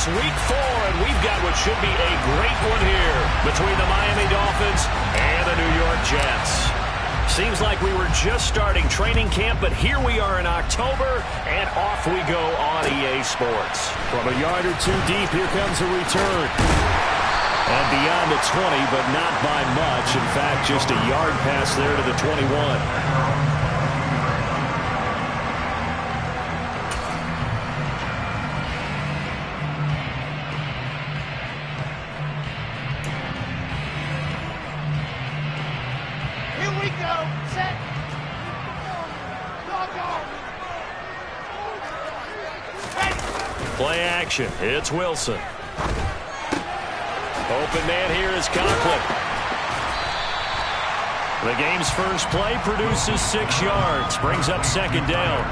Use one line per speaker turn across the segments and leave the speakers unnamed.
Week 4, and we've got what should be a great one here between the Miami Dolphins and the New York Jets. Seems like we were just starting training camp, but here we are in October, and off we go on EA Sports.
From a yard or two deep, here comes a return. And beyond the 20, but not by much. In fact, just a yard pass there to the 21.
Play action. It's Wilson. Open man here is Conklin. The game's first play produces 6 yards. Brings up second down.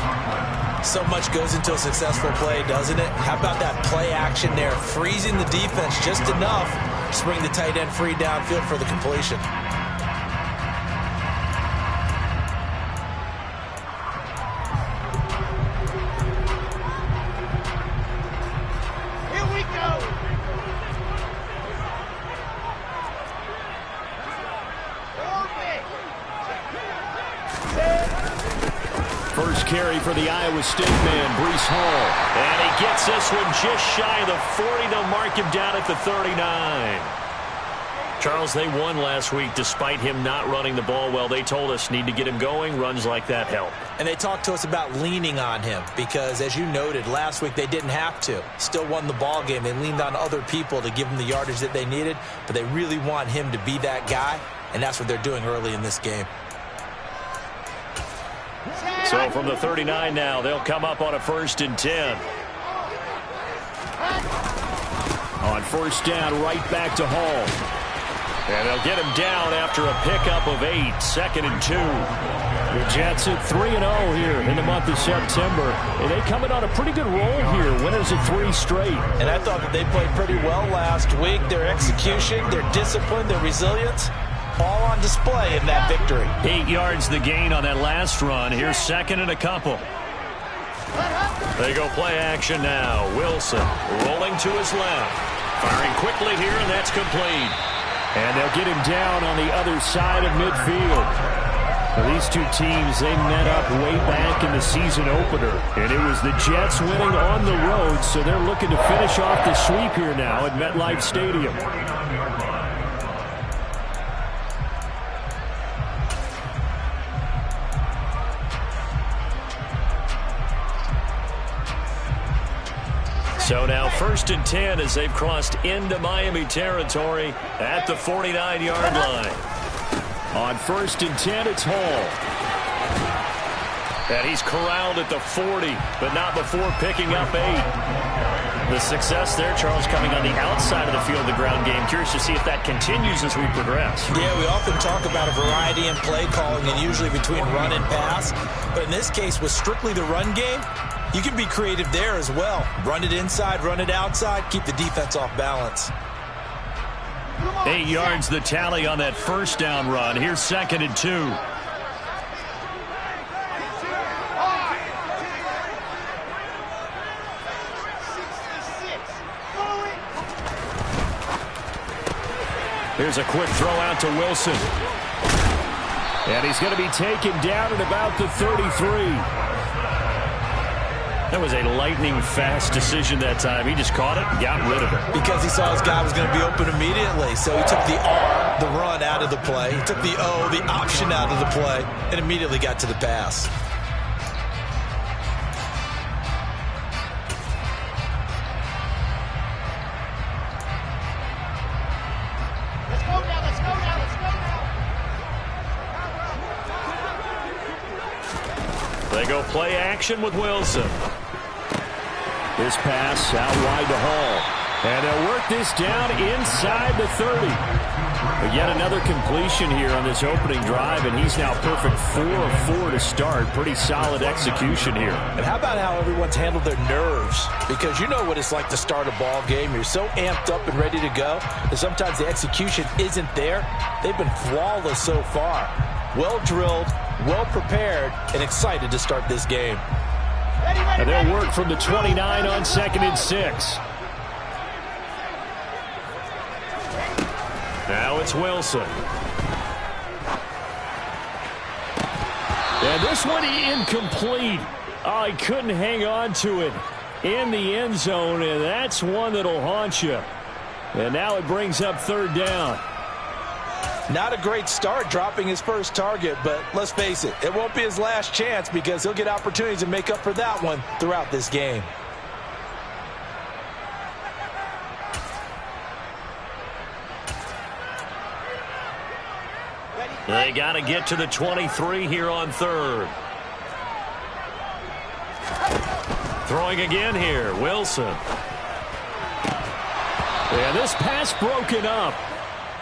So much goes into a successful play, doesn't it? How about that play action there? Freezing the defense just enough to bring the tight end free downfield for the completion.
Carry for the Iowa State man, Breece Hall.
And he gets this one just shy of the 40. They'll mark him down at the 39. Charles, they won last week despite him not running the ball well. They told us need to get him going. Runs like that help.
And they talked to us about leaning on him because, as you noted, last week they didn't have to. Still won the ball game. They leaned on other people to give them the yardage that they needed, but they really want him to be that guy, and that's what they're doing early in this game.
So from the 39 now, they'll come up on a 1st and 10.
On 1st down, right back to Hall.
And they'll get him down after a pickup of 8. 2nd and 2.
The Jets at 3-0 here in the month of September. And they come in on a pretty good roll here. Winners of 3 straight.
And I thought that they played pretty well last week. Their execution, their discipline, their resilience, all on display in that victory.
8 yards the gain on that last run. Here's 2nd and a couple. They go play action now. Wilson rolling to his left. Firing quickly here, and that's complete.
And they'll get him down on the other side of midfield. Now, these two teams, they met up way back in the season opener. And it was the Jets winning on the road, so they're looking to finish off the sweep here now at MetLife Stadium.
So now 1st and 10 as they've crossed into Miami territory at the 49-yard line.
On 1st and 10, it's Hall.
And he's corralled at the 40, but not before picking up 8. The success there, Charles, coming on the outside of the field, the ground game. Curious to see if that continues as we progress.
Yeah, we often talk about a variety in play calling and usually between run and pass. But in this case, with strictly the run game, you can be creative there as well. Run it inside, run it outside, keep the defense off balance.
8 yards the tally on that 1st down run. Here's 2nd and 2. Here's a quick throw out to Wilson.
And he's going to be taken down at about the 33.
That was a lightning-fast decision that time. He just caught it and got rid of it.
Because he saw his guy was going to be open immediately. So he took the R, the run, out of the play. He took the O, the option, out of the play, and immediately got to the pass.
Let's go now, let's go now, let's go now.
They go play action with Wilson.
This pass out wide to Hall. And they'll work this down inside the 30. But yet another completion here on this opening drive, and he's now perfect 4 of 4 to start. Pretty solid execution here.
And how about how everyone's handled their nerves? Because you know what it's like to start a ball game. You're so amped up and ready to go that sometimes the execution isn't there. They've been flawless so far. Well drilled, well prepared, and excited to start this game.
And they'll work from the 29 on 2nd and 6. Now it's Wilson. And this one incomplete. Oh, he couldn't hang on to it in the end zone, and that's one that'll haunt you. And now it brings up third down.
Not a great start dropping his first target, but let's face it, it won't be his last chance because he'll get opportunities to make up for that one throughout this game.
They got to get to the 23 here on third. Throwing again here, Wilson.
And this pass broken up.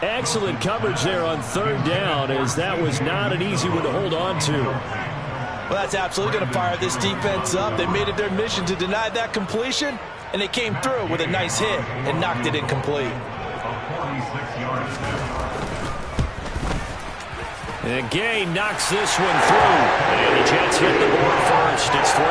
Excellent coverage there on third down, as that was not an easy one to hold on to.
Well, that's absolutely going to fire this defense up. They made it their mission to deny that completion, and they came through with a nice hit and knocked it incomplete.
And Gay knocks this one through. And the Jets hit the board first. It's 3-0.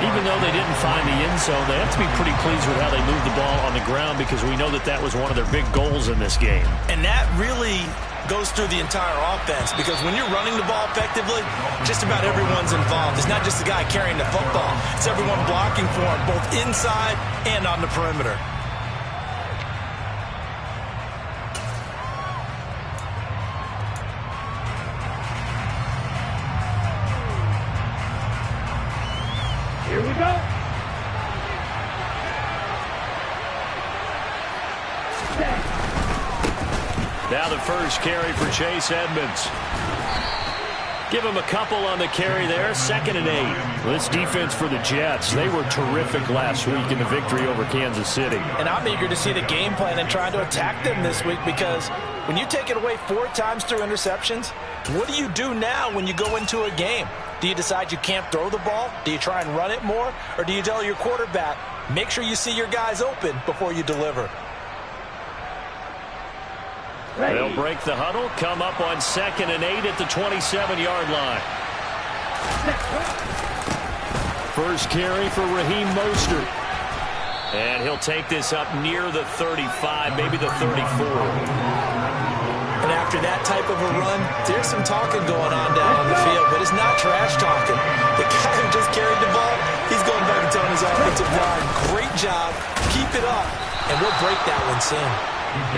Even though they didn't find the end zone, they have to be pretty pleased with how they moved the ball on the ground because we know that that was one of their big goals in this game.
And that really goes through the entire offense because when you're running the ball effectively, just about everyone's involved. It's not just the guy carrying the football. It's everyone blocking for him, both inside and on the perimeter.
Here we go.
Now the first carry for Chase Edmonds. Give him a couple on the carry there. 2nd and 8.
This defense for the Jets, they were terrific last week in the victory over Kansas City.
And I'm eager to see the game plan and trying to attack them this week because when you take it away 4 times through interceptions, what do you do now when you go into a game? Do you decide you can't throw the ball? Do you try and run it more? Or do you tell your quarterback, make sure you see your guys open before you deliver?
They'll break the huddle, come up on 2nd and 8 at the 27-yard line.
First carry for Raheem Mostert.
And he'll take this up near the 35, maybe the 34.
And after that type of a run, there's some talking going on down on the field, but it's not trash talking. The guy who just carried the ball, he's going back and telling his offensive line, great job, keep it up, and we'll break that one soon.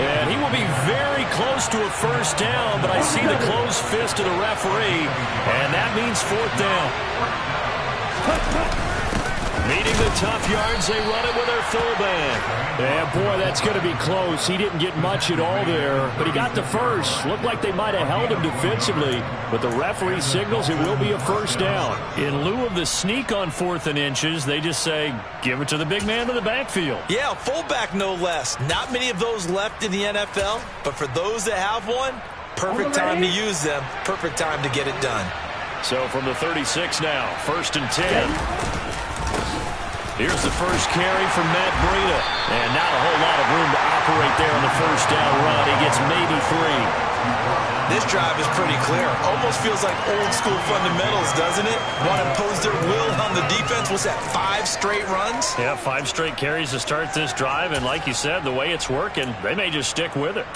And he will be very close to a first down, but I see the closed fist of the referee, and that means 4th down. Needing the tough yards, they run it with their fullback.
Yeah, boy, that's going to be close. He didn't get much at all there, but he got the first. Looked like they might have held him defensively, but the referee signals it will be a first down.
In lieu of the sneak on 4th and inches, they just say, give it to the big man in the backfield.
Yeah, fullback no less. Not many of those left in the NFL, but for those that have one, perfect time to use them, perfect time to get it done.
So from the 36 now, 1st and 10. Here's the first carry from Matt Breida. And not a whole lot of room to operate there on the first down run. He gets maybe 3.
This drive is pretty clear. Almost feels like old school fundamentals, doesn't it? Want to impose their will on the defense. What's that, 5 straight runs?
Yeah, 5 straight carries to start this drive. And like you said, the way it's working, they may just stick with it.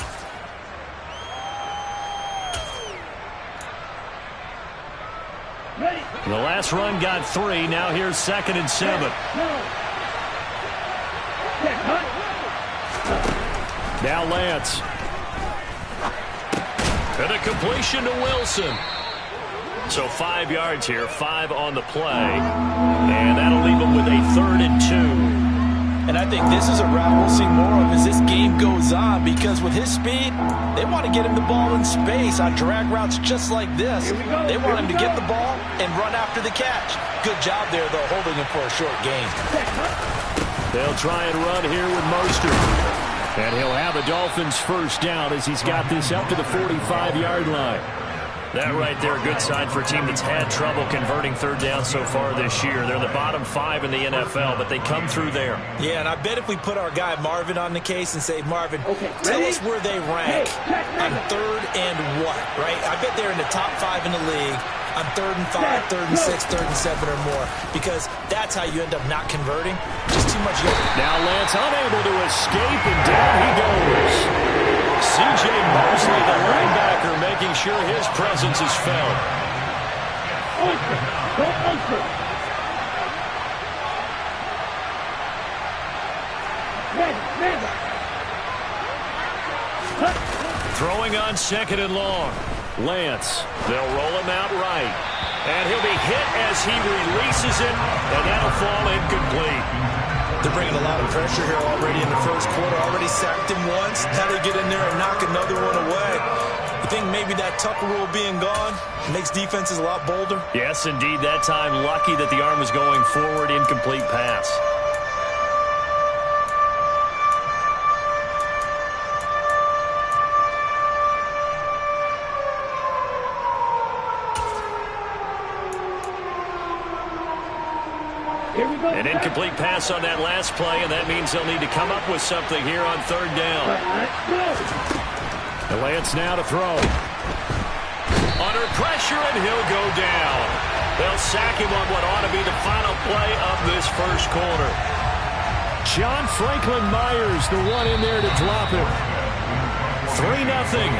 The last run got 3. Now here's 2nd and 7.
Now Lance.
And a completion to Wilson. So 5 yards here, 5 on the play. And that'll leave him with a 3rd and 2.
And I think this is a route we'll see more of as this game goes on because with his speed, they want to get him the ball in space on drag routes just like this. They want him to get the ball and run after the catch. Good job there, though, holding him for a short gain.
They'll try and run here with Mostert. And he'll have the Dolphins first down as he's got this up to the 45-yard line.
That right there, a good sign for a team that's had trouble converting 3rd down so far this year. They're the bottom 5 in the NFL, but they come through there.
Yeah, and I bet if we put our guy Marvin on the case and say, Marvin, tell us where they rank on 3rd and what, right? I bet they're in the top 5 in the league on 3rd and 5, 3rd and 6, 3rd and 7 or more, because that's how you end up not converting. Just too much yard.
Now Lance unable to escape, and down he goes. C.J. Mosley, the linebacker, making sure his presence is felt. Throwing on 2nd and long. Lance. They'll roll him out right. And he'll be hit as he releases it, and that'll fall incomplete.
They're bringing a lot of pressure here already in the first quarter. Already sacked him once. Now they get in there and knock another one away. You think maybe that Tucker rule being gone makes defenses a lot bolder?
Yes, indeed. That time, lucky that the arm was going forward. Incomplete pass. An incomplete pass on that last play, and that means they'll need to come up with something here on 3rd down. The Lance now to throw. Under pressure, and he'll go down. They'll sack him on what ought to be the final play of this first quarter. John Franklin Myers, the one in there to drop him. 3-0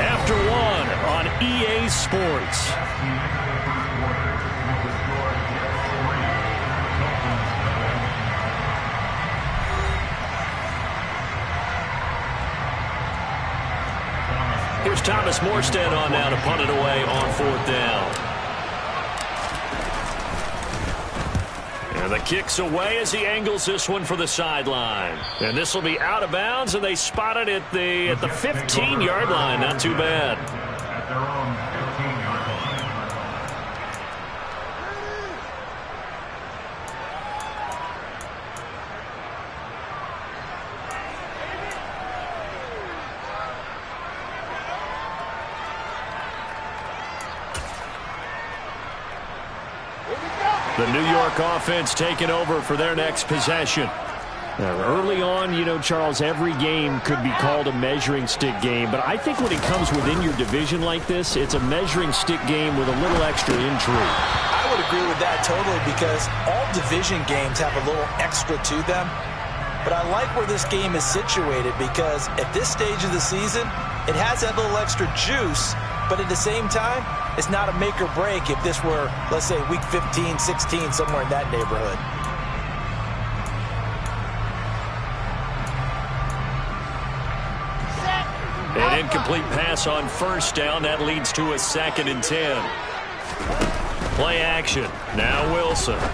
after 1 on EA Sports. Here's Thomas Morstead on now to punt it away on 4th down. And the kick's away as he angles this one for the sideline. And this will be out of bounds, and they spot it at the 15-yard line. Not too bad.
At their own 15-yard line.
The New York offense taking over for their next possession. Now, early on, you know, Charles, every game could be called a measuring stick game. But I think when it comes within your division like this, it's a measuring stick game with a little extra intrigue.
I would agree with that totally, because all division games have a little extra to them. But I like where this game is situated, because at this stage of the season, it has that little extra juice. But at the same time, it's not a make or break if this were, let's say, week 15, 16, somewhere in that neighborhood.
An incomplete pass on 1st down. That leads to a 2nd and 10. Play action. Now Wilson. And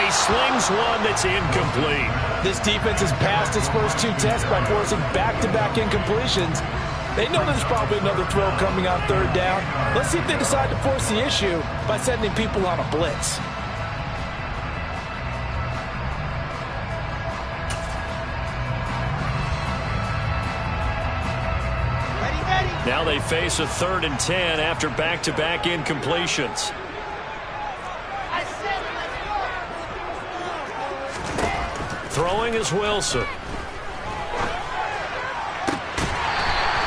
he slings one that's incomplete.
This defense has passed its first 2 tests by forcing back-to-back incompletions. They know there's probably another throw coming on 3rd down. Let's see if they decide to force the issue by sending people on a blitz.
Now they face a 3rd and 10 after back-to-back incompletions. Throwing is Wilson.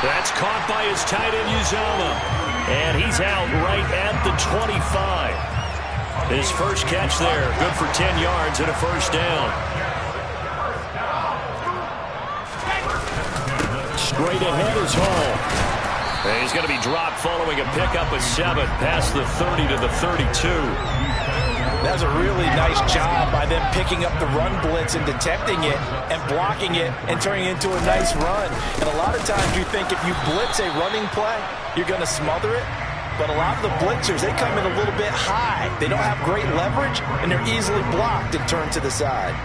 That's caught by his tight end, Uzomah. And he's out right at the 25. His first catch there, good for 10 yards and a 1st down. Straight ahead is Hall. And he's going to be dropped following a pickup of 7 past the 30 to the 32.
That's a really nice job by them picking up the run blitz and detecting it and blocking it and turning it into a nice run. And a lot of times you think if you blitz a running play, you're going to smother it. But a lot of the blitzers, they come in a little bit high. They don't have great leverage, and they're easily blocked and turned to the side.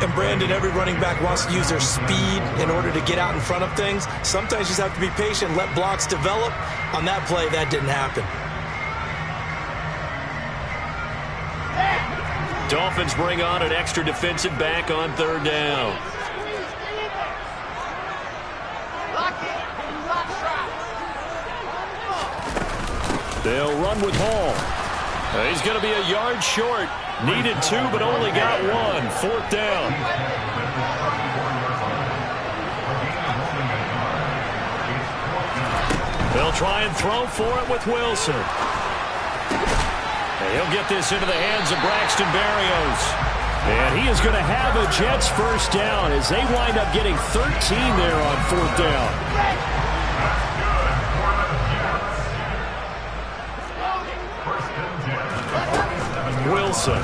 And Brandon, every running back wants to use their speed in order to get out in front of things. Sometimes you just have to be patient, let blocks develop. On that play, that didn't happen.
Dolphins bring on an extra defensive back on 3rd down. They'll run with Hall. He's going to be a yard short. Needed 2, but only got 1. 4th down. They'll try and throw for it with Wilson. He'll get this into the hands of Braxton Berrios. And he is going to have a Jets first down as they wind up getting 13 there on fourth down. Wilson.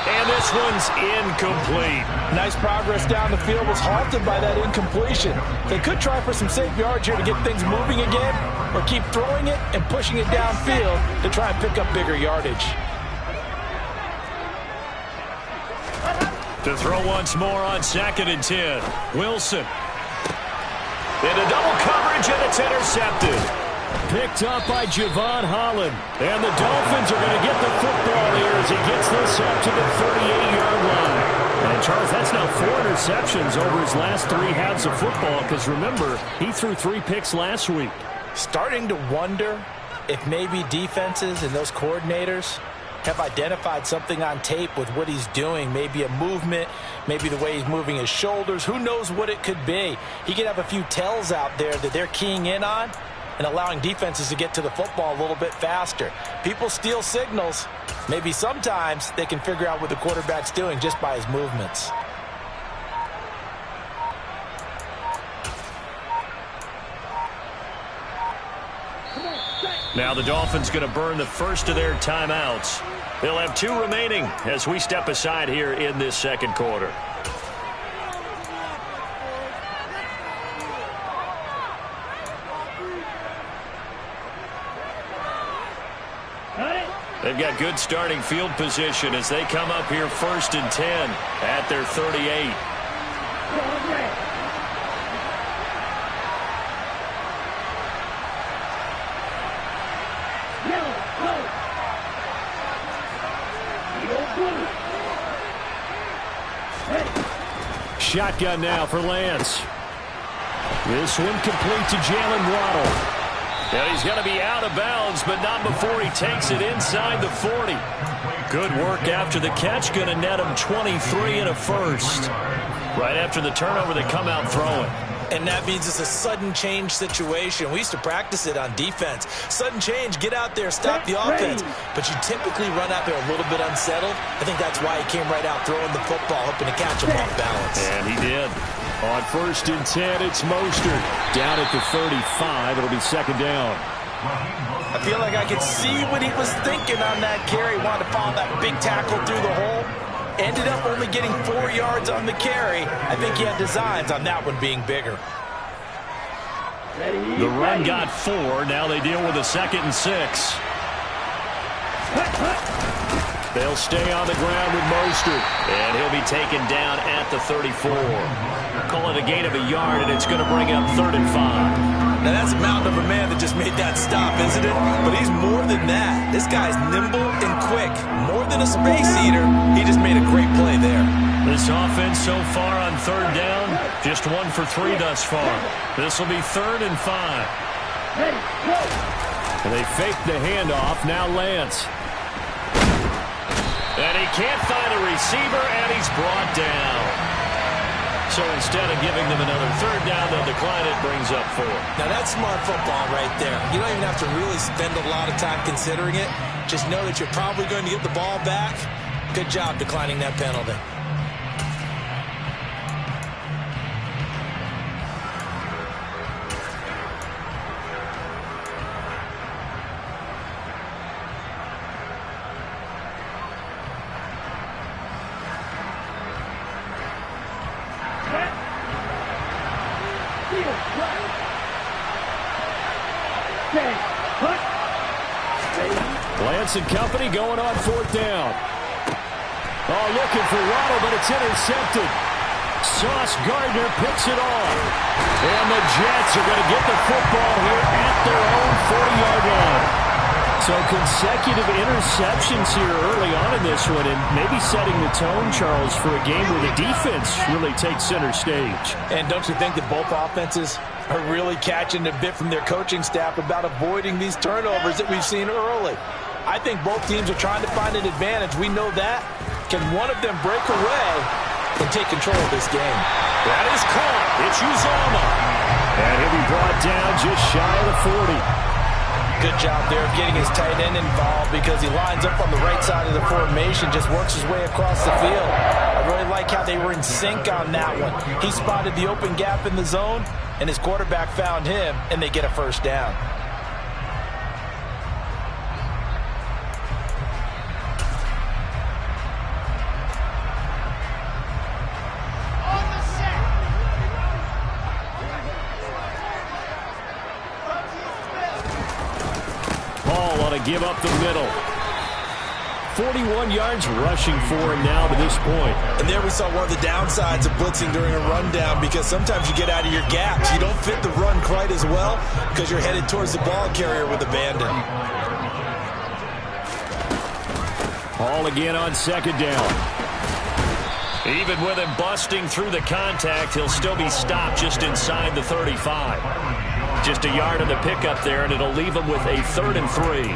And this one's incomplete.
Nice progress down the field, was halted by that incompletion. They could try for some safe yards here to get things moving again, or keep throwing it and pushing it downfield to try and pick up bigger yardage.
To throw once more on 2nd and 10. Wilson.
Into double coverage, and it's intercepted.
Picked up by Javon Holland. And the Dolphins are going to get the football here as he gets this up to the 38-yard line. And, Charles, that's now 4 interceptions over his last 3 halves of football because, remember, he threw 3 picks last week.
Starting to wonder if maybe defenses and those coordinators have identified something on tape with what he's doing. Maybe a movement, maybe the way he's moving his shoulders. Who knows what it could be? He could have a few tells out there that they're keying in on and allowing defenses to get to the football a little bit faster. People steal signals. Maybe sometimes they can figure out what the quarterback's doing just by his movements.
Now the Dolphins going to burn the first of their timeouts. They'll have 2 remaining as we step aside here in this second quarter. They've got good starting field position as they come up here 1st and 10 at their 38.
Shotgun now for Lance. This one complete to Jalen Waddle.
Now he's going to be out of bounds, but not before he takes it inside the 40. Good work after the catch. Going to net him 23 and a first. Right after the turnover, they come out throwing.
And that means it's a sudden change situation. We used to practice it on defense. Sudden change, get out there, stop the offense. But you typically run out there a little bit unsettled. I think that's why he came right out throwing the football, hoping to catch him off balance.
And he did.
On 1st and 10, it's Mostert. Down at the 35, it'll be 2nd down.
I feel like I could see what he was thinking on that carry. Wanted to follow that big tackle through the hole. Ended up only getting 4 yards on the carry. I think he had designs on that one being bigger.
The run got 4. Now they deal with a 2nd and 6.
They'll stay on the ground with Mostert.
And he'll be taken down at the 34. Call it a gain of a yard, and it's going to bring up 3rd and 5.
Now that's a mountain of a man that just made that stop, isn't it? But he's more than that. This guy's nimble and quick. More than a space eater. He just made a great play there.
This offense so far on 3rd down, just 1 for 3 thus far. This will be 3rd and 5.
And they fake the handoff. Now Lance.
And he can't find a receiver, and he's brought down. So instead of giving them another 3rd down, they'll decline it, brings up 4.
Now that's smart football right there. You don't even have to really spend a lot of time considering it. Just know that you're probably going to get the ball back. Good job declining that penalty.
Lance and company going on 4th down. Oh, looking for Waddle, but it's intercepted. Sauce Gardner picks it off. And the Jets are going to get the football here at their own 40-yard line. So consecutive interceptions here early on in this one, and maybe setting the tone, Charles, for a game where the defense really takes center stage.
And don't you think that both offenses are really catching a bit from their coaching staff about avoiding these turnovers that we've seen early? I think both teams are trying to find an advantage. We know that. Can one of them break away and take control of this game?
That is caught. It's Uzomah.
And he'll be brought down just shy of the 40.
Good job there of getting his tight end involved because he lines up on the right side of the formation, just works his way across the field. I really like how they were in sync on that one. He spotted the open gap in the zone, and his quarterback found him, and they get a first down.
Give up the middle. 41 yards rushing for him now to this point.
And there we saw one of the downsides of blitzing during a rundown, because sometimes you get out of your gaps. You don't fit the run quite as well because you're headed towards the ball carrier with abandon.
Ball again on second down.
Even with him busting through the contact, he'll still be stopped just inside the 35. Just a yard on the pickup there, and it'll leave him with a 3rd and 3.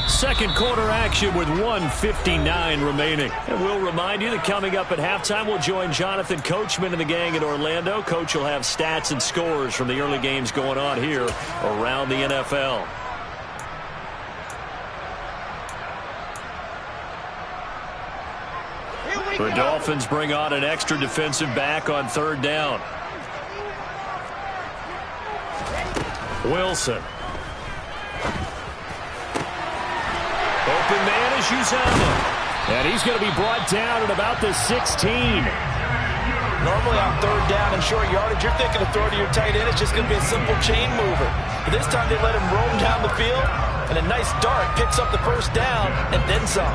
Second quarter action with 1:59 remaining. And we'll remind you that coming up at halftime, we'll join Jonathan Coachman and the gang in Orlando. Coach will have stats and scores from the early games going on here around the NFL. The Dolphins bring on an extra defensive back on 3rd down. Wilson. Open man is Uzama.
And he's going to be brought down at about the 16.
Normally on 3rd down and short yardage, you're thinking to throw to your tight end. It's just going to be a simple chain mover. But this time they let him roam down the field, and a nice dart picks up the first down and then some.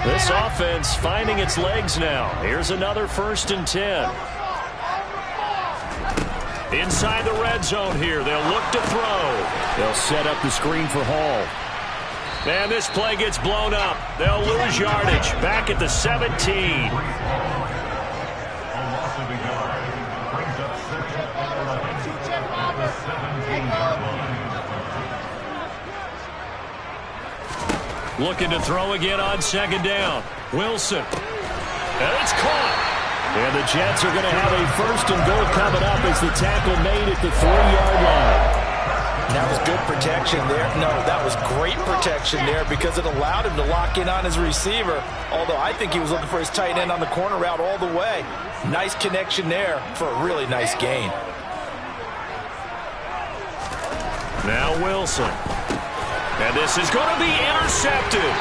This offense finding its legs now. Here's another 1st and 10. Inside the red zone here. They'll look to throw.
They'll set up the screen for Hall.
And this play gets blown up. They'll lose yardage. Back at the 17. Looking to throw again on 2nd down. Wilson. And it's caught.
And the Jets are going to have a 1st and goal coming up as the tackle made at the 3-yard line.
That was good protection there. No, that was great protection there because it allowed him to lock in on his receiver, although I think he was looking for his tight end on the corner route all the way. Nice connection there for a really nice gain.
Now Wilson. And this is going to be intercepted.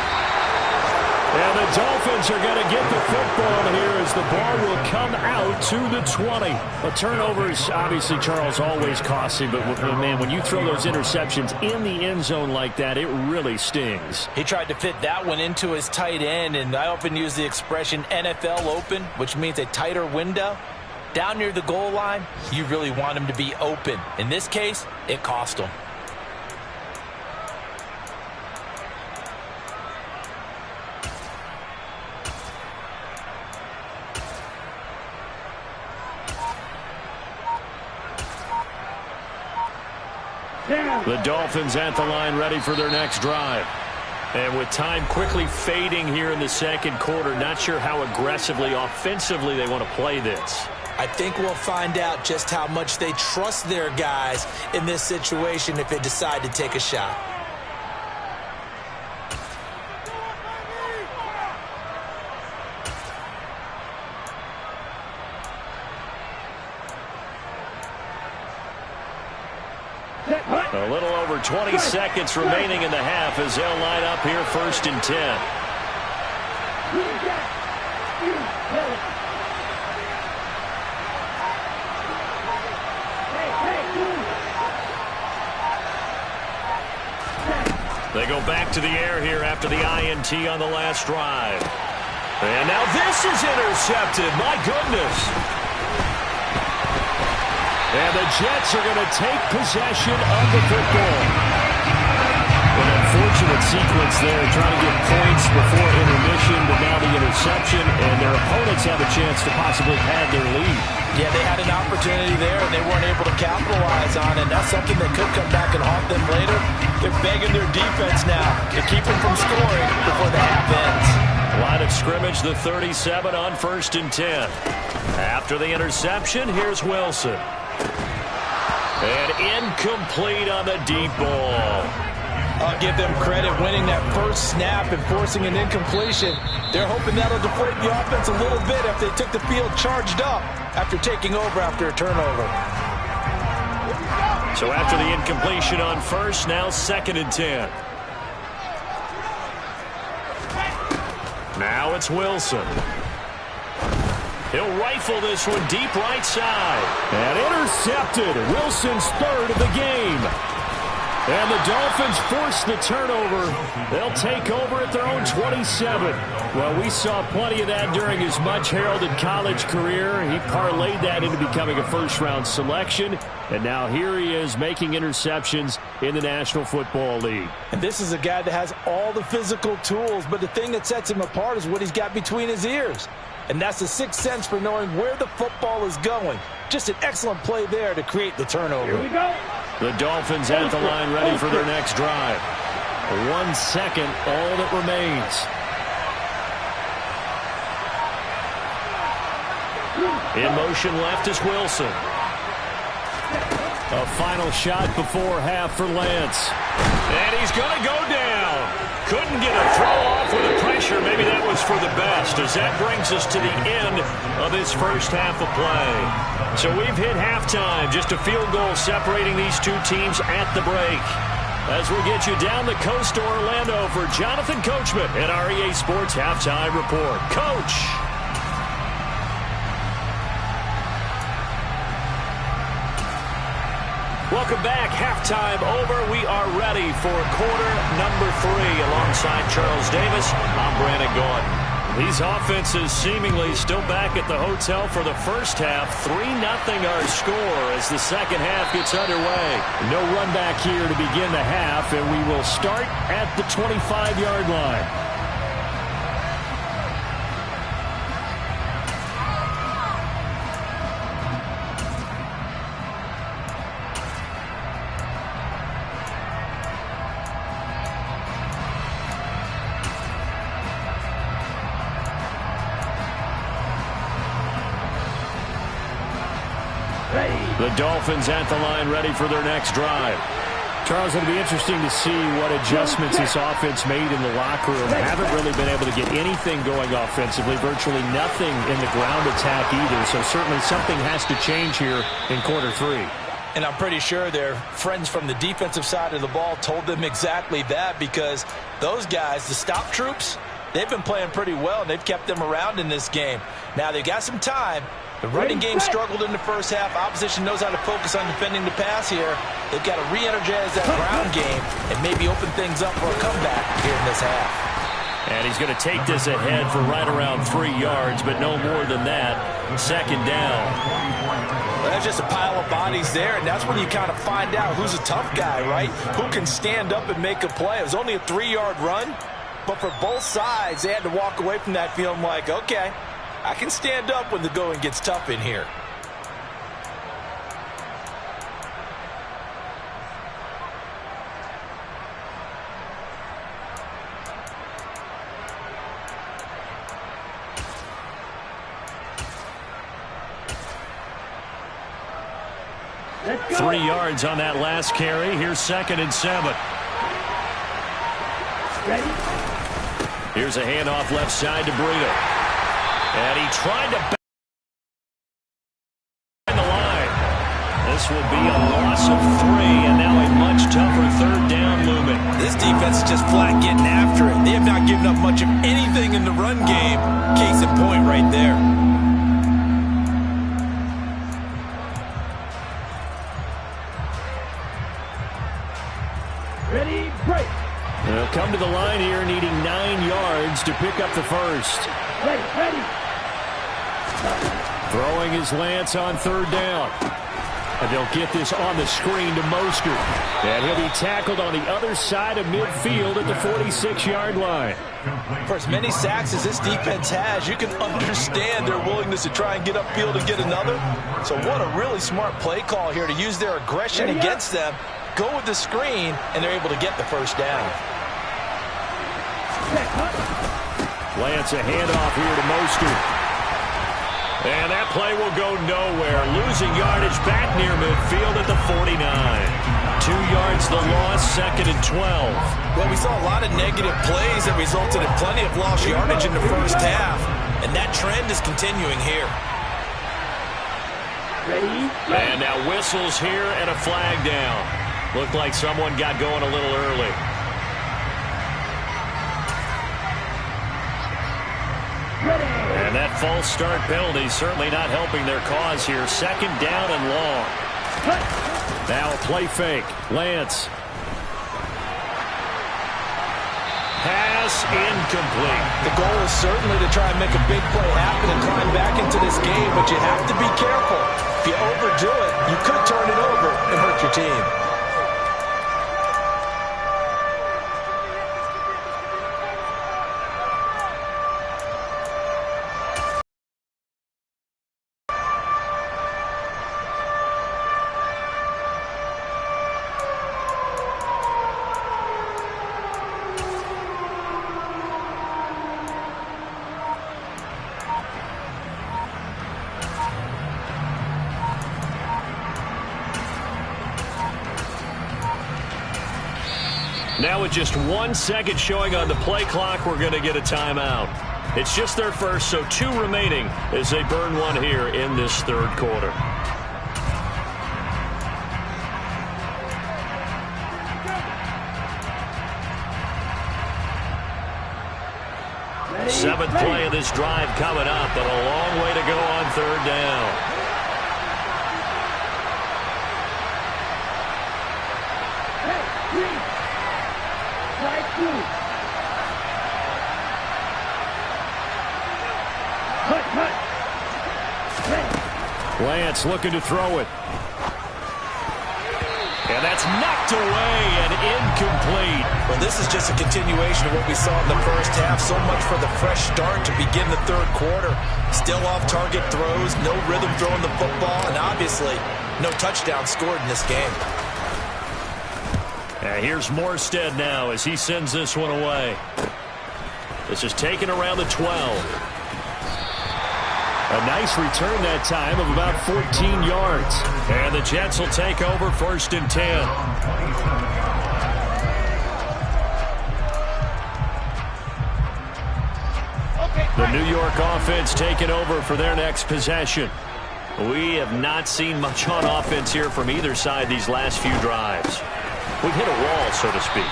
And the Dolphins are going to get the football here as the ball will come out to the 20. A turnover is obviously, Charles, always costly, but man, when you throw those interceptions in the end zone like that, it really stings.
He tried to fit that one into his tight end, and I often use the expression NFL open, which means a tighter window. Down near the goal line, you really want him to be open. In this case, it cost him.
The Dolphins at the line ready for their next drive. And with time quickly fading here in the second quarter, not sure how aggressively, offensively they want to play this.
I think we'll find out just how much they trust their guys in this situation if they decide to take a shot.
A little over 20 seconds remaining in the half as they'll line up here 1st and 10. They go back to the air here after the INT on the last drive. And now this is intercepted. My goodness.
And the Jets are going to take possession of the football.
An unfortunate sequence there, trying to get points before intermission, but now the interception.
interception, and their opponents have a chance to possibly pad their lead.
Yeah, they had an opportunity there, and they weren't able to capitalize on it. That's something that could come back and haunt them later. They're begging their defense now to keep them from scoring before the half ends.
Line of scrimmage, the 37 on 1st and 10. After the interception, here's Wilson. And incomplete on the deep ball.
I'll give them credit winning that first snap and forcing an incompletion. They're hoping that'll deflate the offense a little bit after they took the field charged up after taking over after a turnover.
So after the incompletion on 1st, now 2nd and 10. Now it's Wilson. He'll rifle this one deep right side.
And intercepted. Wilson's 3rd of the game. And the Dolphins force the turnover. They'll take over at their own 27. Well, we saw plenty of that during his much-heralded college career. He parlayed that into becoming a first-round selection. And now here he is making interceptions in the National Football League.
And this is a guy that has all the physical tools, but the thing that sets him apart is what he's got between his ears. And that's the sixth sense for knowing where the football is going. Just an excellent play there to create the turnover.
Here we go. The Dolphins at the line ready for their next drive. 1 second, all that remains.
In motion left is Wilson.
A final shot before half for Lance.
And he's going to go down. Couldn't get a throw off with the pressure. Maybe that was for the best, as that brings us to the end of this first half of play. So we've hit halftime. Just a field goal separating these two teams at the break. As we get you down the coast to Orlando for Jonathan Coachman at our EA Sports Halftime Report. Coach. Welcome back. Halftime over. We are ready for quarter number 3. Alongside Charles Davis, I'm Brandon Gordon. These offenses seemingly still back at the hotel for the first half. 3-0 our score as the second half gets underway.
No run back here to begin the half, and we will start at the 25-yard line.
The Dolphins at the line ready for their next drive.
Charles, it'll be interesting to see what adjustments this offense made in the locker room. Haven't really been able to get anything going offensively, virtually nothing in the ground attack either. So certainly something has to change here in quarter 3.
And I'm pretty sure their friends from the defensive side of the ball told them exactly that, because those guys, the stop troops, they've been playing pretty well, and they've kept them around in this game. Now they've got some time. The running game struggled in the first half. Opposition knows how to focus on defending the pass here. They've got to re-energize that ground game and maybe open things up for a comeback here in this half.
And he's going to take this ahead for right around 3 yards, but no more than that. Second down.
Well, there's just a pile of bodies there, and that's when you kind of find out who's a tough guy, right? Who can stand up and make a play. It was only a 3-yard run, but for both sides, they had to walk away from that feeling like, okay, I can stand up when the going gets tough in here.
Let's go. 3 yards on that last carry. Here's 2nd and 7.
Ready?
Here's a handoff left side to Breida. And he tried to back the line. This will be a loss of 3, and now a much tougher third down looming.
This defense is just flat getting after it. They have not given up much of anything in the run game. Case in point right there.
Ready, break. They'll come to the line here needing 9 yards to pick up the first. Ready. Throwing his Lance on third down. And they'll get this on the screen to Mostert. And he'll be tackled on the other side of midfield at the 46-yard line.
For as many sacks as this defense has, you can understand their willingness to try and get upfield and get another. So what a really smart play call here to use their aggression against them, go with the screen, and they're able to get the first down.
Lance, a handoff here to Mostert. And that play will go nowhere. Losing yardage back near midfield at the 49. 2 yards the loss, 2nd and 12.
Well, we saw a lot of negative plays that resulted in plenty of lost yardage in the first half. And that trend is continuing here.
Ready?
And now whistles here and a flag down. Looked like someone got going a little early. And that false start penalty certainly not helping their cause here. 2nd down and long. Now a play fake. Lance. Pass incomplete.
The goal is certainly to try and make a big play happen and climb back into this game, but you have to be careful. If you overdo it, you could turn it over and hurt your team.
Now with just 1 second showing on the play clock, we're going to get a timeout. It's just their first, so 2 remaining as they burn one here in this 3rd quarter. Seventh play of this drive coming up, but a long way to go on 3rd down. Lance looking to throw it. And that's knocked away and incomplete.
Well, this is just a continuation of what we saw in the first half. So much for the fresh start to begin the 3rd quarter. Still off-target throws, no rhythm throwing the football, and obviously no touchdown scored in this game.
And here's Morstead now as he sends this one away. This is taken around the 12. A nice return that time of about 14 yards. And the Jets will take over 1st and 10. The New York offense taking over for their next possession. We have not seen much on offense here from either side these last few drives. We've hit a wall, so to speak.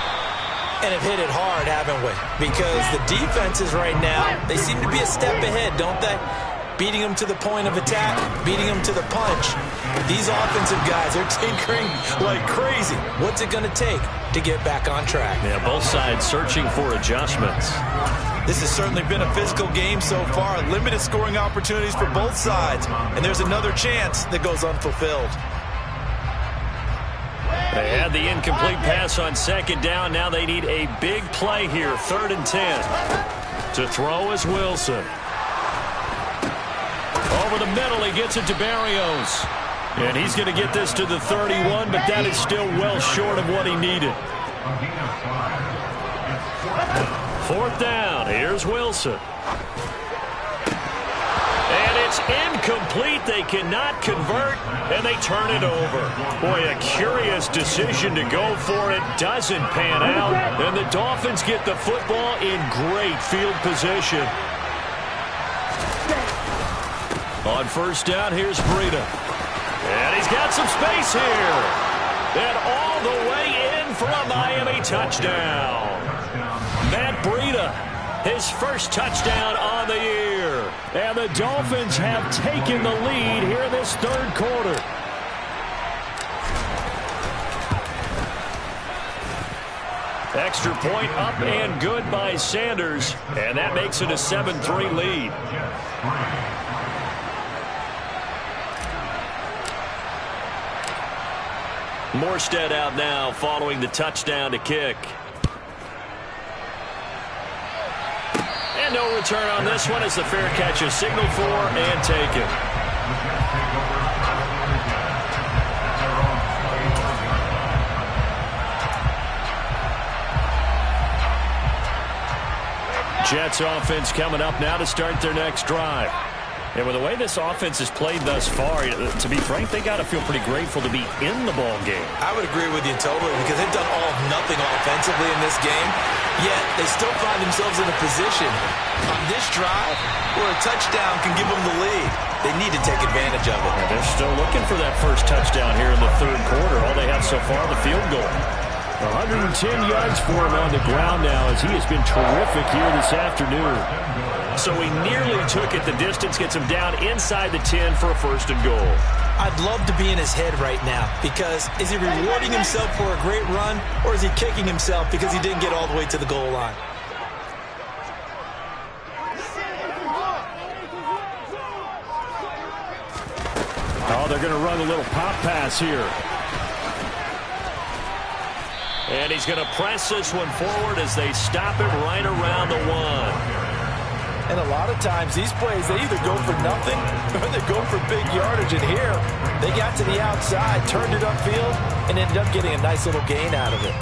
And have hit it hard, haven't we? Because the defenses right now, they seem to be a step ahead, don't they? Beating them to the point of attack, beating them to the punch. These offensive guys are tinkering like crazy. What's it going to take to get back on track?
Yeah, both sides searching for adjustments.
This has certainly been a physical game so far. Limited scoring opportunities for both sides. And there's another chance that goes unfulfilled.
They had the incomplete pass on 2nd down. Now they need a big play here. 3rd and 10. To throw is Wilson. Over the middle, he gets it to Barrios. And he's going to get this to the 31, but that is still well short of what he needed. 4th down. Here's Wilson. And it's incomplete. They cannot convert, and they turn it over. Boy, a curious decision to go for it. Doesn't pan out, and the Dolphins get the football in great field position. On 1st down, here's Breida. And he's got some space here. And all the way in for a Miami touchdown. Matt Breida, his first touchdown on the year. And the Dolphins have taken the lead here in this 3rd quarter. Extra point up and good by Sanders. And that makes it a 7-3 lead.
Morstead out now following the touchdown to kick. And no return on this one as the fair catch is signaled for and taken. Jets offense coming up now to start their next drive. And with the way this offense has played thus far, to be frank, they got to feel pretty grateful to be in the ball game.
I would agree with you totally because they've done all of nothing offensively in this game, yet they still find themselves in a position on this drive where a touchdown can give them the lead. They need to take advantage of it.
And they're still looking for that first touchdown here in the third quarter. All they have so far, the field goal. 110 yards for him on the ground now as he has been terrific here this afternoon.
So he nearly took it the distance, gets him down inside the 10 for a first and goal.
I'd love to be in his head right now because is he rewarding himself for a great run or is he kicking himself because he didn't get all the way to the goal line?
Oh, they're going to run a little pop pass here.
And he's going to press this one forward as they stop it right around the 1.
And a lot of times these plays, they either go for nothing or they go for big yardage. And here, they got to the outside, turned it upfield, and ended up getting a nice little gain out of it.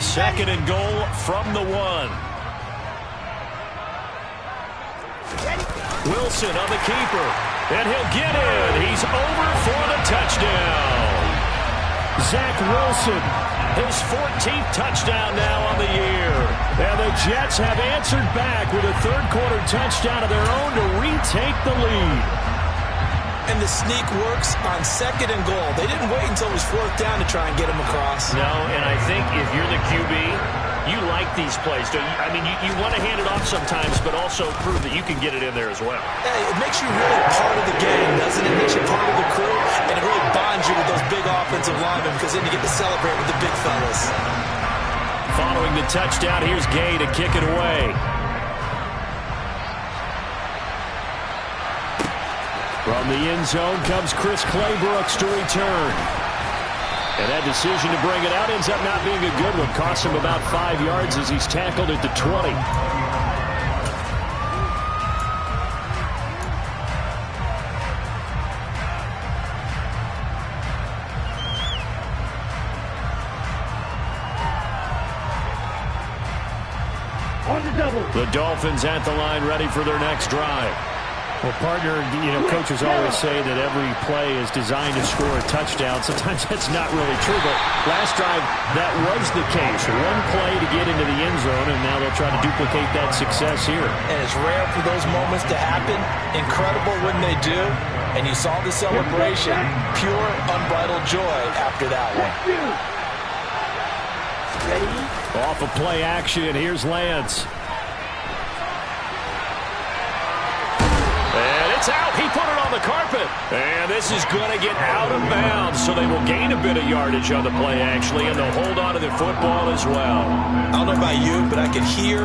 Second and goal from the 1. Wilson on the keeper, and he'll get in. He's over for the touchdown.
Zach Wilson,
his 14th touchdown now on the year.
And the Jets have answered back with a third-quarter touchdown of their own to retake the lead.
And the sneak works on second and goal. They didn't wait until it was fourth down to try and get him across.
No, and I think if you're the QB, you like these plays, don't you? I mean, you want to hand it off sometimes, but also prove that you can get it in there as well.
Hey, it makes you really part of the game, doesn't it? It makes you part of the crew, and it really bonds you with those big offensive linemen because then you get to celebrate with the big fellas.
Following the touchdown, here's Gay to kick it away.
From the end zone comes Chris Claybrooks to return. And that decision to bring it out ends up not being a good one. Costs him about 5 yards as he's tackled at the 20. The Dolphins at the line ready for their next drive. Well, partner, coaches always say that every play is designed to score a touchdown. Sometimes that's not really true, but last drive, that was the case. One play to get into the end zone, and now they'll try to duplicate that success here.
And it's rare for those moments to happen. Incredible when they do. And you saw the celebration. Pure, unbridled joy after that one.
Off of play action, here's Lance.
It's out. He put it on the carpet. And this is going to get out of bounds, so they will gain a bit of yardage on the play, actually, and they'll hold on to the football as well.
I don't know about you, but I could hear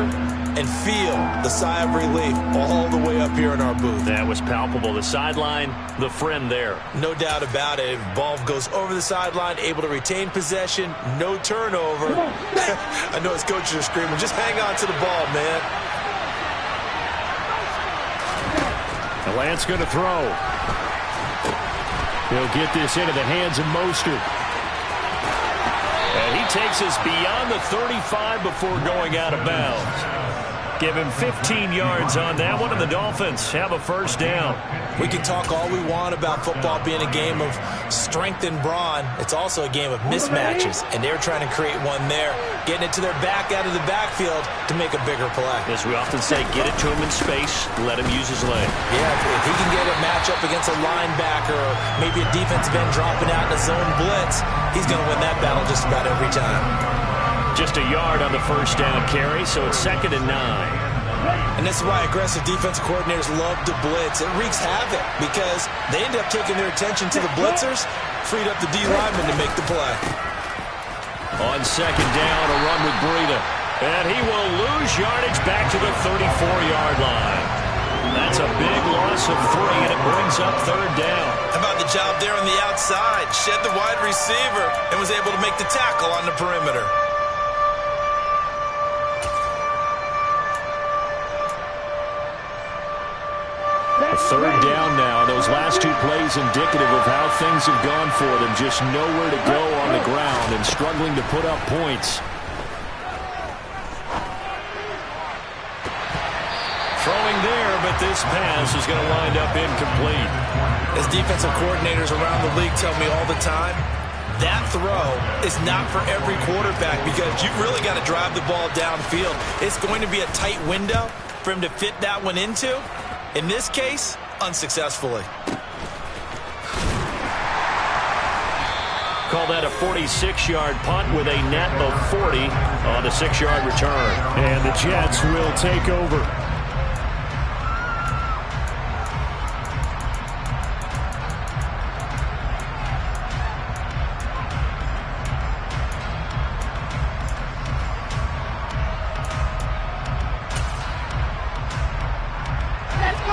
and feel the sigh of relief all the way up here in our booth.
That was palpable. The sideline, the friend there.
No doubt about it. Ball goes over the sideline, able to retain possession, no turnover. I know his coaches are screaming, just hang on to the ball, man.
Lance going to throw. He'll get this into the hands of Mostert.
And he takes us beyond the 35 before going out of bounds. Give him 15 yards on that one, and the Dolphins have a first down.
We can talk all we want about football being a game of strength and brawn. It's also a game of mismatches, and they're trying to create one there, getting it to their back out of the backfield to make a bigger play.
As we often say, get it to him in space, let him use his leg.
Yeah, if he can get a matchup against a linebacker or maybe a defensive end dropping out in a zone blitz, he's going to win that battle just about every time.
Just a yard on the first down carry, so it's 2nd and 9.
And this is why aggressive defensive coordinators love to blitz. It wreaks havoc because they end up taking their attention to the blitzers, freed up the D lineman to make the play.
On 2nd down, a run with Breida. And he will lose yardage back to the 34-yard line. That's a big loss of 3, and it brings up third down.
How about the job there on the outside? Shed the wide receiver and was able to make the tackle on the perimeter.
A third down now. Those last 2 plays indicative of how things have gone for them. Just nowhere to go on the ground and struggling to put up points.
Throwing there, but this pass is going to wind up incomplete.
As defensive coordinators around the league tell me all the time, that throw is not for every quarterback because you've really got to drive the ball downfield. It's going to be a tight window for him to fit that one into. In this case, unsuccessfully.
Call that a 46-yard punt with a net of 40 on the 6-yard return.
And the Jets will take over.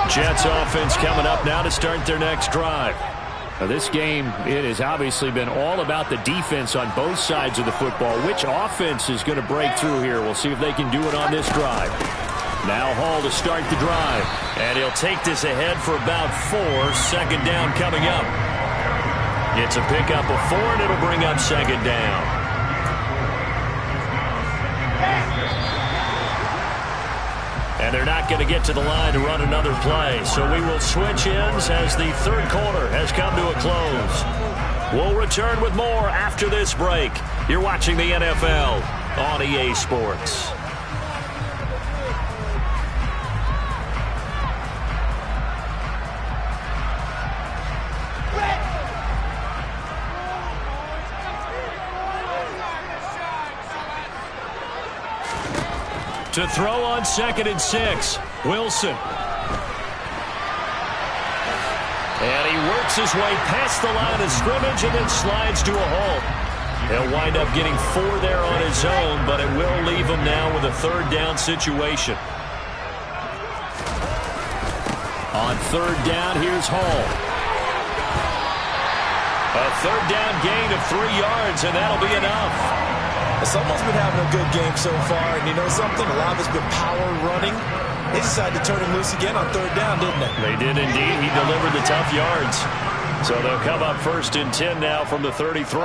Jets offense coming up now to start their next drive.
Now this game, it has obviously been all about the defense on both sides of the football. Which offense is going to break through here? We'll see if they can do it on this drive. Now Hall to start the drive.
And he'll take this ahead for about 4. Second down coming up. It's a pickup of 4, and it'll bring up second down. And they're not going to get to the line to run another play. So we will switch ends as the third quarter has come to a close. We'll return with more after this break. You're watching the NFL on EA Sports. To throw on 2nd and 6, Wilson. And he works his way past the line of scrimmage and then slides to a halt. He'll wind up getting 4 there on his own, but it will leave him now with a third down situation.
On third down, here's Hall.
A third down gain of 3 yards, and that'll be enough.
Someone's been having a good game so far, and you know something? A lot of it's been power running. They decided to turn him loose again on third down, didn't they?
They did indeed. He delivered the tough yards. So they'll come up 1st and 10 now from the 33.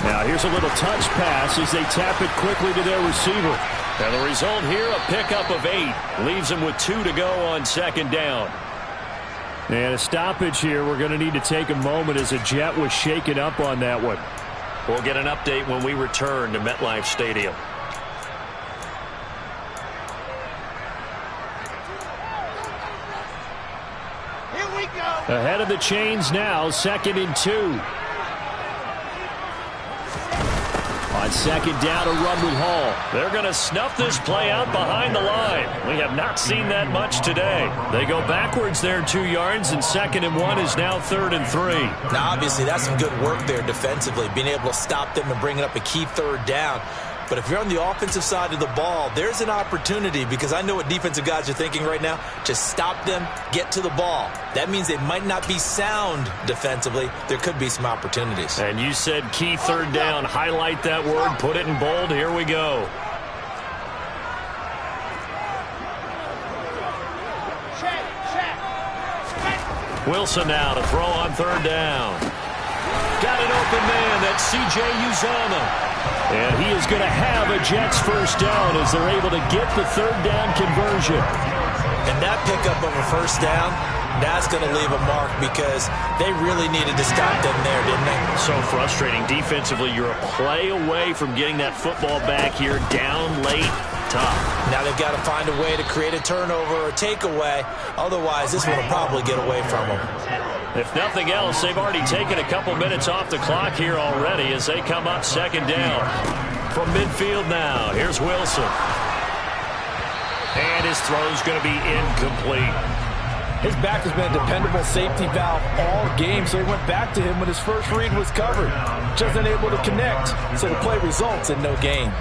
Now here's a little touch pass as they tap it quickly to their receiver.
And the result here, a pickup of 8. Leaves them with 2 to go on 2nd down.
And a stoppage here. We're going to need to take a moment as a Jet was shaken up on that one.
We'll get an update when we return to MetLife Stadium.
Here we go.
Ahead of the chains now, 2nd and 2. On 2nd down, a run with Hall.
They're going to snuff this play out behind the line. We have not seen that much today. They go backwards there 2 yards, and 2nd and 1 is now 3rd and 3.
Now, obviously, that's some good work there defensively, being able to stop them and bringing up a key third down. But if you're on the offensive side of the ball, there's an opportunity because I know what defensive guys are thinking right now. Just stop them, get to the ball. That means they might not be sound defensively. There could be some opportunities.
And you said key third down. Highlight that word. Put it in bold. Here we go. Wilson now to throw on third down. Got an open man. That's C.J. Uzomah.
And he is going to have a Jets first down as they're able to get the third down conversion.
And that pickup of a first down, that's going to leave a mark because they really needed to stop them there, didn't they?
So frustrating. Defensively, you're a play away from getting that football back here down late. Tough.
Now they've got to find a way to create a turnover or takeaway. Otherwise, this one will probably get away from them.
If nothing else, they've already taken a couple minutes off the clock here already as they come up 2nd down. From midfield now, here's Wilson. And his throw's going to be incomplete.
His back has been a dependable safety valve all game, so he went back to him when his first read was covered. Just unable to connect, so the play results in no gain.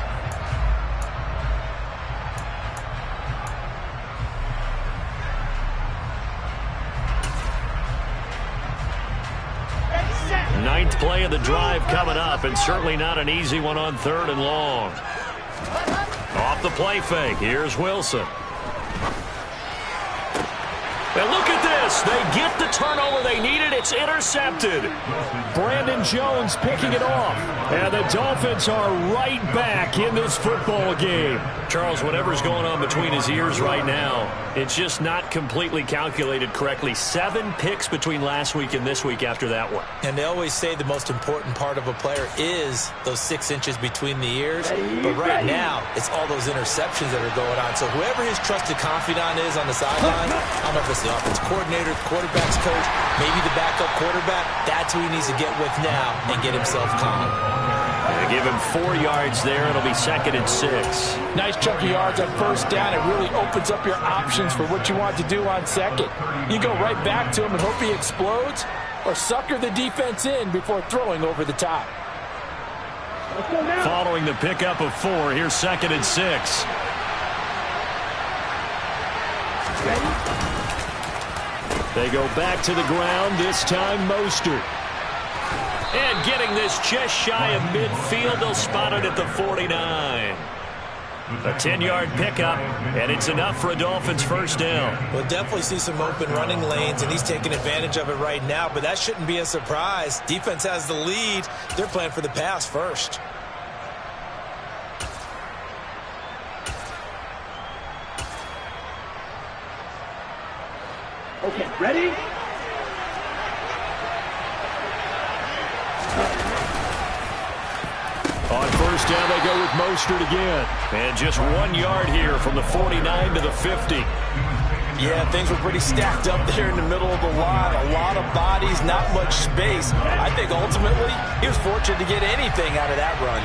Ninth play of the drive coming up, and certainly not an easy one on 3rd and long. Off the play fake, here's Wilson. And look at this. They get the turnover they needed. It's intercepted.
Brandon Jones picking it off. And the Dolphins are right back in this football game.
Charles, whatever's going on between his ears right now, it's just not completely calculated correctly. 7 picks between last week and this week after that one.
And they always say the most important part of a player is those 6 inches between the ears. But right now, it's all those interceptions that are going on. So whoever his trusted confidant is on the sideline, I don't know if it's the offense coordinator, the quarterback's coach, maybe the backup quarterback, that's who he needs to get with now and get himself calm.
They give him 4 yards there. It'll be 2nd and 6.
Nice chunk of yards on 1st down. It really opens up your options for what you want to do on 2nd. You go right back to him and hope he explodes, or sucker the defense in before throwing over the top.
Following the pickup of 4, here's 2nd and 6.
They go back to the ground, this time Mostert.
And getting this just shy of midfield, they'll spot it at the 49. A 10-yard pickup, and it's enough for a Dolphins 1st down.
We'll definitely see some open running lanes, and he's taking advantage of it right now, but that shouldn't be a surprise. Defense has the lead. They're playing for the pass first.
Okay, ready?
On 1st down, they go with Mostert again.
And just 1 yard here from the 49 to the 50.
Yeah, things were pretty stacked up there in the middle of the line. A lot of bodies, not much space. I think ultimately he was fortunate to get anything out of that run.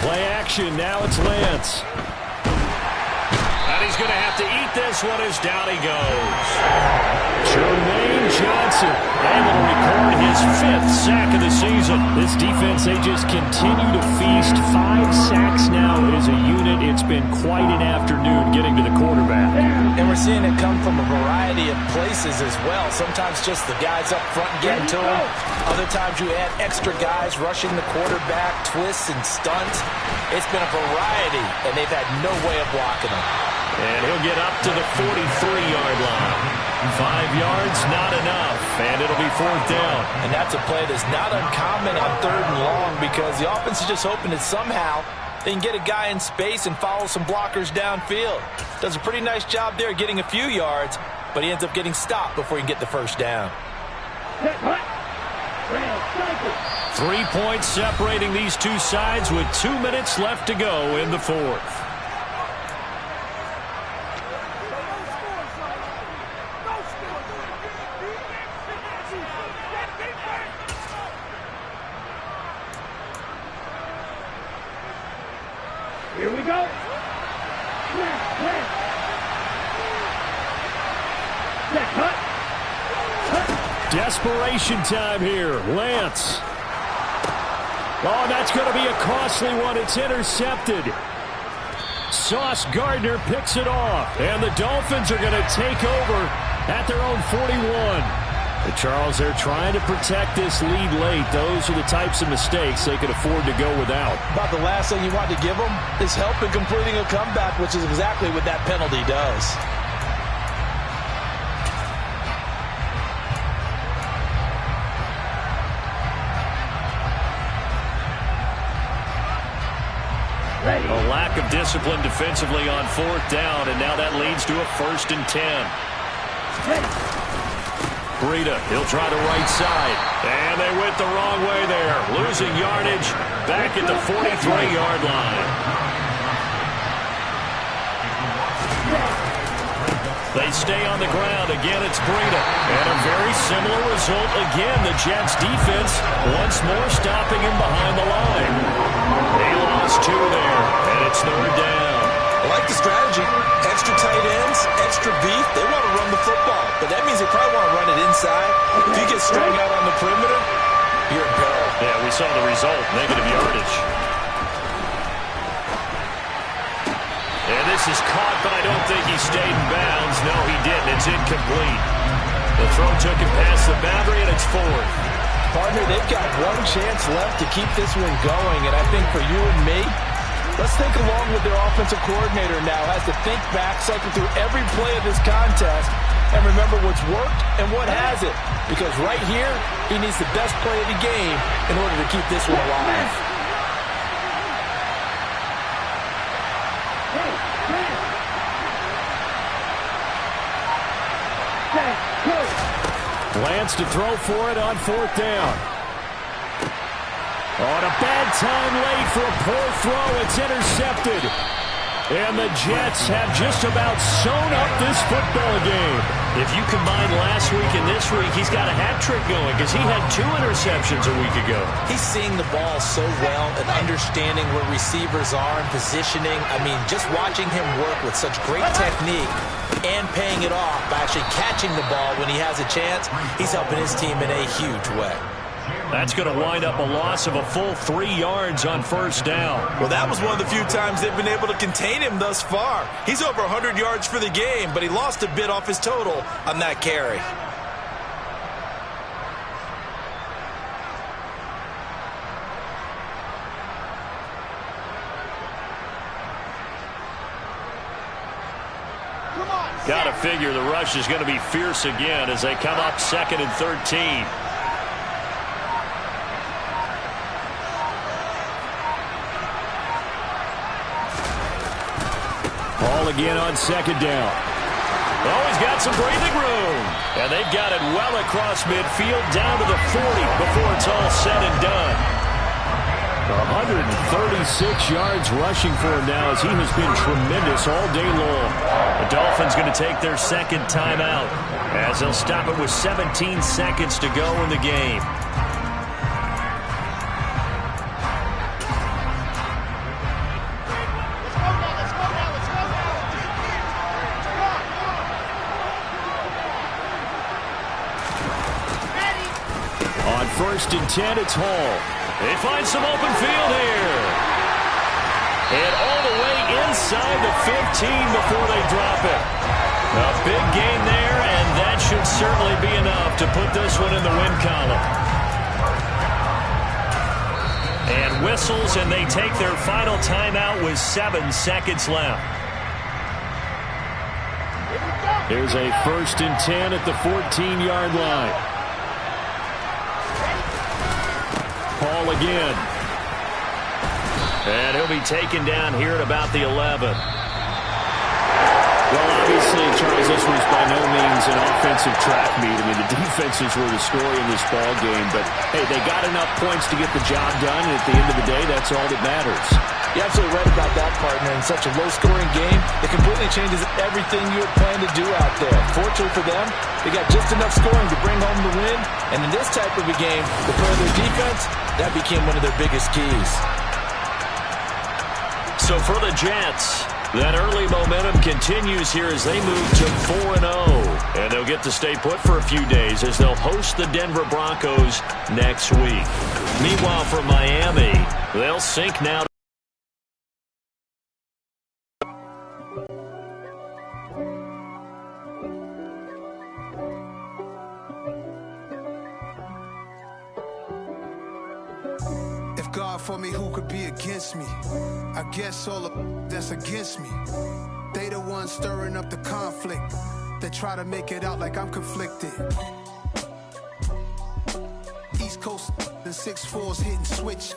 Play action, now it's Lance.
And he's going to have to eat this one as down he goes.
Jermaine Johnson able to record his 5th sack of the season. This defense, they just continue to feast. 5 sacks now as a unit. It's been quite an afternoon getting to the quarterback.
And we're seeing it come from a variety of places as well. Sometimes just the guys up front getting to him. Other times you add extra guys rushing the quarterback, twists and stunts. It's been a variety, and they've had no way of blocking him.
And he'll get up to the 43-yard line. 5 yards, not enough, and it'll be 4th down.
And that's a play that's not uncommon on 3rd and long because the offense is just hoping that somehow they can get a guy in space and follow some blockers downfield. Does a pretty nice job there getting a few yards, but he ends up getting stopped before he can get the 1st down.
3 points separating these two sides with 2 minutes left to go in the 4th.
Here we go.
Desperation time here. Lance. Oh, that's going to be a costly one. It's intercepted. Sauce Gardner picks it off. And the Dolphins are going to take over at their own 41. Charles, they're trying to protect this lead late. Those are the types of mistakes they could afford to go without.
About the last thing you want to give them is help in completing a comeback, which is exactly what that penalty does.
A lack of discipline defensively on 4th down, and now that leads to a 1st and 10. Breida, he'll try the right side. And they went the wrong way there. Losing yardage back at the 43-yard line.
They stay on the ground. Again, it's Breida. And a very similar result again. The Jets defense once more stopping him behind the line. They lost 2 there, and it's 3rd down.
I like the strategy. Extra tight ends, extra beef. They want to run the football, but that means they probably want to run it inside. If you get strung out on the perimeter, you're in peril.
Yeah, we saw the result, negative yardage. And this is caught, but I don't think he stayed in bounds. No, he didn't. It's incomplete. The throw took him past the boundary, and it's 4th.
Partner, they've got one chance left to keep this one going, and I think for you and me, let's think along with their offensive coordinator now. Has to think back, cycle through every play of this contest, and remember what's worked and what hasn't. Because right here, he needs the best play of the game in order to keep this one alive.
Lance to throw for it on 4th down. On a bad time late for a poor throw. It's intercepted. And the Jets have just about sewn up this football game.
If you combine last week and this week, he's got a hat trick going because he had 2 interceptions a week ago.
He's seeing the ball so well and understanding where receivers are and positioning. I mean, just watching him work with such great technique and paying it off by actually catching the ball when he has a chance, he's helping his team in a huge way.
That's going to wind up a loss of a full 3 yards on 1st down.
Well, that was one of the few times they've been able to contain him thus far. He's over 100 yards for the game, but he lost a bit off his total on that carry.
Got to figure the rush is going to be fierce again as they come up 2nd and 13. Ball again on 2nd down. Oh, he's got some breathing room. And they've got it well across midfield down to the 40 before it's all said and done. 136 yards rushing for him now as he has been tremendous all day long. The Dolphins going to take their 2nd timeout as they'll stop it with 17 seconds to go in the game. On 1st and 10, it's Hall. They find some open field here. And all the way inside the 15 before they drop it. A big gain there, and that should certainly be enough to put this one in the win column. And whistles, and they take their final timeout with 7 seconds left. Here's a 1st and 10 at the 14-yard line. Paul again. And he'll be taken down here at about the 11. Well, obviously, Charles, this was by no means an offensive track meet. I mean, the defenses were the story in this ball game. But, hey, they got enough points to get the job done. And at the end of the day, that's all that matters.
You're absolutely right about that, partner. In such a low-scoring game, it completely changes everything you had planned to do out there. Fortunately for them, they got just enough scoring to bring home the win. And in this type of a game, the play of their defense, that became one of their biggest keys.
So for the Jets, that early momentum continues here as they move to 4-0. And they'll get to stay put for a few days as they'll host the Denver Broncos next week. Meanwhile, for Miami, they'll sink now.
If God for me, who could be against me? I guess all of that's against me. They the ones stirring up the conflict. They try to make it out like I'm conflicted. East Coast and 6'4's hitting switch.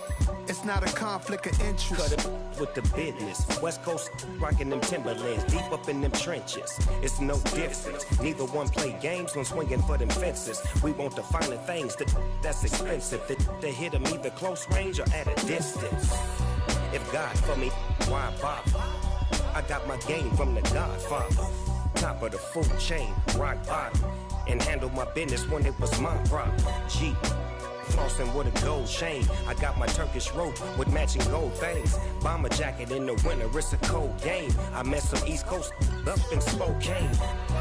It's not a conflict of interest.
Cut it with the business. West Coast rocking them Timberlands, deep up in them trenches. It's no difference. Neither one play games when swinging for them fences. We want the finer things that's expensive. They hit them either close range or at a distance. If God for me, why bother? I got my game from the Godfather. top of the food chain, rock bottom, and handle my business when it was my problem. G. Flossing with a gold chain. I got my Turkish rope with matching gold things. Bomber jacket in the winter, it's a cold game. I met some East Coast up in Spokane.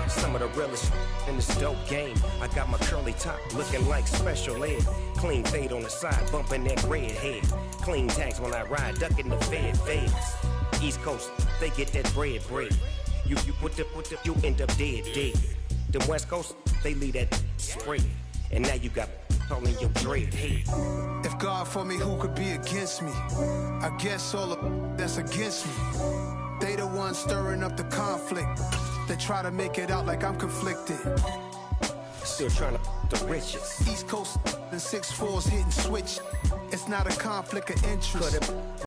Some of the realest in this dope game. I got my curly top looking like special ed. Clean fade on the side, bumping that red head. Clean tags when I ride, ducking the feds. East Coast, they get that bread. You put the, you end up dead. Them West Coast, they leave that spread. And now you got all in your dread head.
If God for me, who could be against me? I guess all of that's against me. They the ones stirring up the conflict. They try to make it out like I'm conflicted.
Still trying to the riches.
East Coast and 6'4's hitting switch. It's not a conflict of interest.